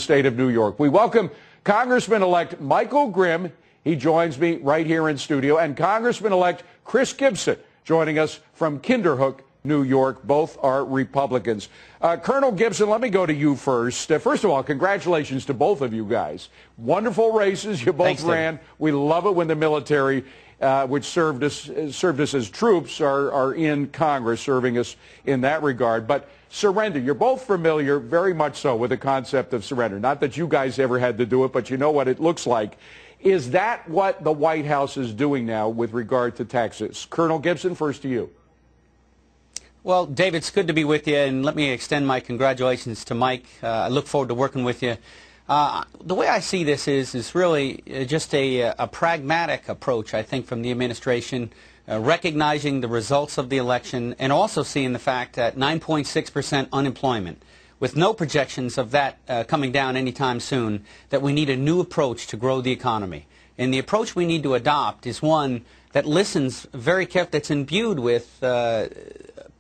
state of New York. We welcome Congressman-elect Michael Grimm. He joins me right here in studio, and Congressman-elect Chris Gibson joining us from Kinderhook, New York. Both are Republicans. Colonel Gibson, let me go to you first. First of all, congratulations to both of you guys. Wonderful races you both ran. We love it when the military, which served us as troops, are in Congress, serving us in that regard. But surrender, you're both familiar, very much so, with the concept of surrender. Not that you guys ever had to do it, but you know what it looks like. Is that what the White House is doing now with regard to taxes? Colonel Gibson, first to you. Well, David, it's good to be with you, and let me extend my congratulations to Mike. I look forward to working with you. The way I see this is really just a pragmatic approach, I think, from the administration, recognizing the results of the election and also seeing the fact that 9.6% unemployment, with no projections of that coming down anytime soon, that we need a new approach to grow the economy. And the approach we need to adopt is one that listens very carefully, that's imbued with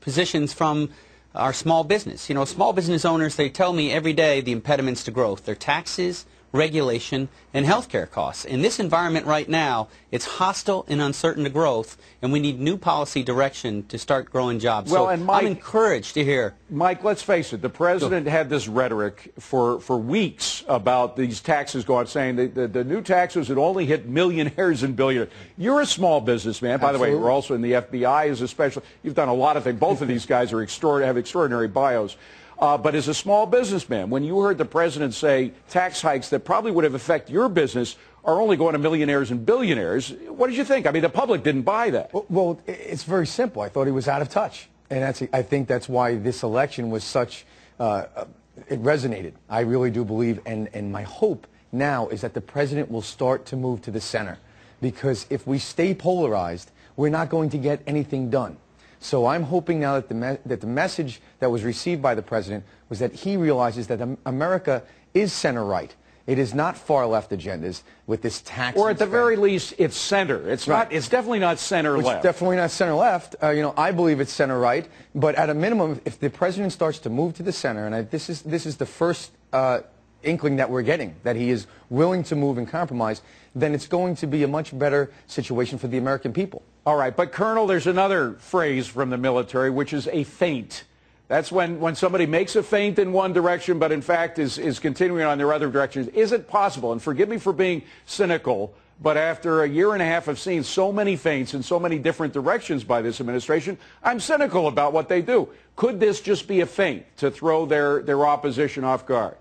positions from our small business. You know, small business owners, they tell me every day the impediments to growth. They're taxes, regulation, and health care costs. In this environment right now, it's hostile and uncertain to growth, and we need new policy direction to start growing jobs. Well, so and Mike, I'm encouraged to hear. Mike, let's face it, the president had this rhetoric for weeks about these taxes going up, saying that the new taxes would only hit millionaires and billionaires. You're a small businessman. By the way, you're also in the FBI as a special. You've done a lot of things. Both of these guys are have extraordinary bios. But as a small businessman, when you heard the president say tax hikes that probably would have affected your business are only going to millionaires and billionaires, what did you think? I mean, the public didn't buy that. Well, it's very simple. I thought he was out of touch. And I think that's why this election was such, it resonated. I really do believe, and my hope now is that the president will start to move to the center. Because if we stay polarized, we're not going to get anything done. So I'm hoping now that the message that was received by the president was that he realizes that America is center-right. It is not far-left agendas with this tax. Or at the very least, it's center. It's right. It's definitely not center-left. It's definitely not center-left. You know, I believe it's center-right. But at a minimum, if the president starts to move to the center, and this is the first inkling that we're getting, that he is willing to move and compromise, then it's going to be a much better situation for the American people. All right, but Colonel, there's another phrase from the military, which is a feint. That's when somebody makes a feint in one direction, but in fact is continuing on their other directions. Is it possible, and forgive me for being cynical, but after a year and a half of seeing so many feints in so many different directions by this administration, I'm cynical about what they do. Could this just be a feint to throw their opposition off guard?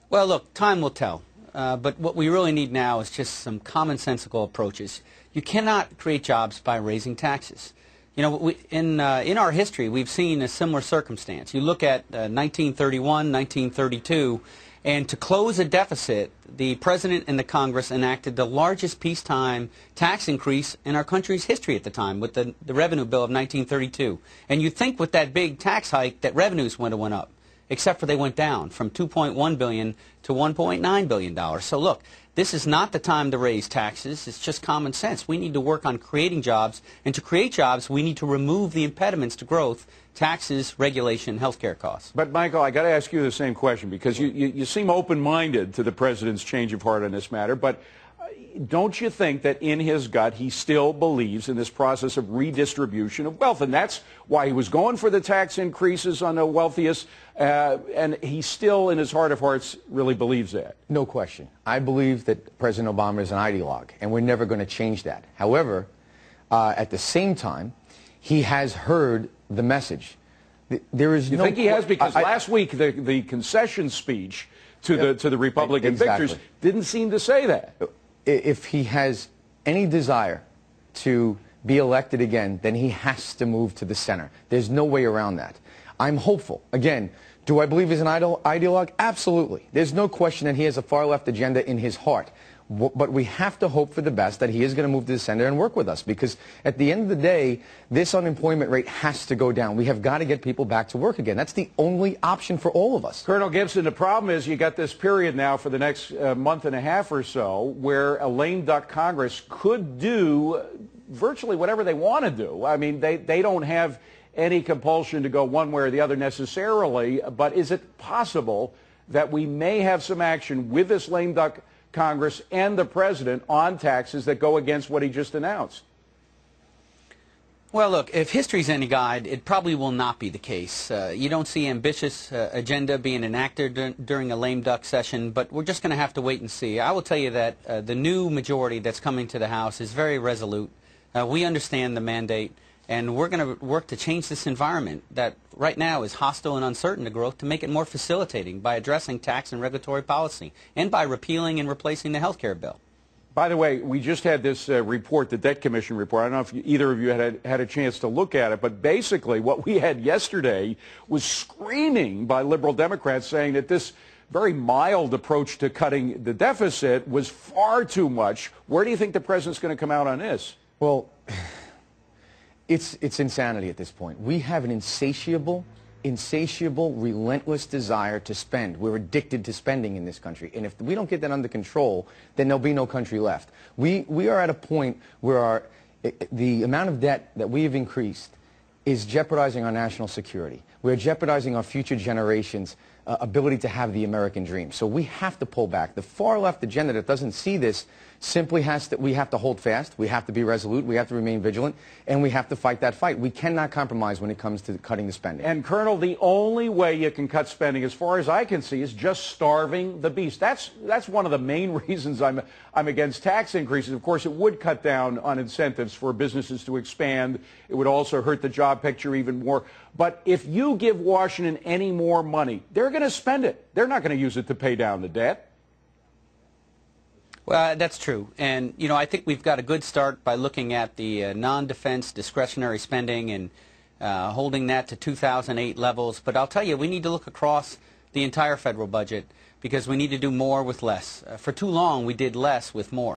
Well, look, time will tell. But what we really need now is just some commonsensical approaches. You cannot create jobs by raising taxes. You know, in our history, we've seen a similar circumstance. You look at 1931, 1932, and to close a deficit, the President and the Congress enacted the largest peacetime tax increase in our country's history at the time with the Revenue Bill of 1932. And you'd think with that big tax hike that revenues went up, except for they went down from $2.1 billion to $1.9 billion. So look, this is not the time to raise taxes. It's just common sense. We need to work on creating jobs, and to create jobs, we need to remove the impediments to growth: taxes, regulation, health care costs. But, Michael, I got to ask you the same question, because you seem open-minded to the president's change of heart on this matter, but don't you think that in his gut he still believes in this process of redistribution of wealth? And that's why he was going for the tax increases on the wealthiest, and he still, in his heart of hearts, really believes that. No question. I believe that President Obama is an ideologue, and we're never going to change that. However, at the same time, he has heard the message. There is you think he has? Because last week the concession speech to the Republican victors didn't seem to say that. If he has any desire to be elected again, then he has to move to the center. There's no way around that. I'm hopeful. Again, do I believe he's an ideologue? Absolutely. There's no question that he has a far-left agenda in his heart. But we have to hope for the best, that he is going to move to the center and work with us, because at the end of the day, this unemployment rate has to go down. We have got to get people back to work again. That's the only option for all of us. Colonel Gibson, the problem is you got this period now for the next month and a half or so where a lame duck Congress could do virtually whatever they want to do. I mean, they don't have any compulsion to go one way or the other necessarily, but is it possible that we may have some action with this lame duck Congress and the president on taxes that go against what he just announced? Well, look, if history's any guide, it probably will not be the case. You don't see ambitious agenda being enacted during a lame duck session, but we're just going to have to wait and see. I will tell you that the new majority that's coming to the House is very resolute. We understand the mandate, and we're going to work to change this environment that right now is hostile and uncertain to growth to make it more facilitating by addressing tax and regulatory policy and by repealing and replacing the health care bill. By the way, we just had this report, the Debt Commission report. I don't know if either of you had a chance to look at it, but basically what we had yesterday was screaming by liberal Democrats saying that this very mild approach to cutting the deficit was far too much. Where do you think the president's going to come out on this? Well, it's insanity at this point. We have an insatiable, relentless desire to spend. We're addicted to spending in this country. And if we don't get that under control, then there'll be no country left. We are at a point where the amount of debt that we have increased is jeopardizing our national security. We're jeopardizing our future generations' ability to have the American dream. So we have to pull back. The far left agenda that doesn't see this simply we have to hold fast, we have to be resolute, we have to remain vigilant, and we have to fight that fight. We cannot compromise when it comes to cutting the spending. And Colonel, the only way you can cut spending, as far as I can see, is just starving the beast. That's one of the main reasons I'm against tax increases. Of course, it would cut down on incentives for businesses to expand. It would also hurt the job picture even more. But if you give Washington any more money, they're going to spend it. They're not going to use it to pay down the debt. Well, that's true. And, you know, I think we've got a good start by looking at the non-defense discretionary spending and holding that to 2008 levels. But I'll tell you, we need to look across the entire federal budget because we need to do more with less. For too long, we did less with more.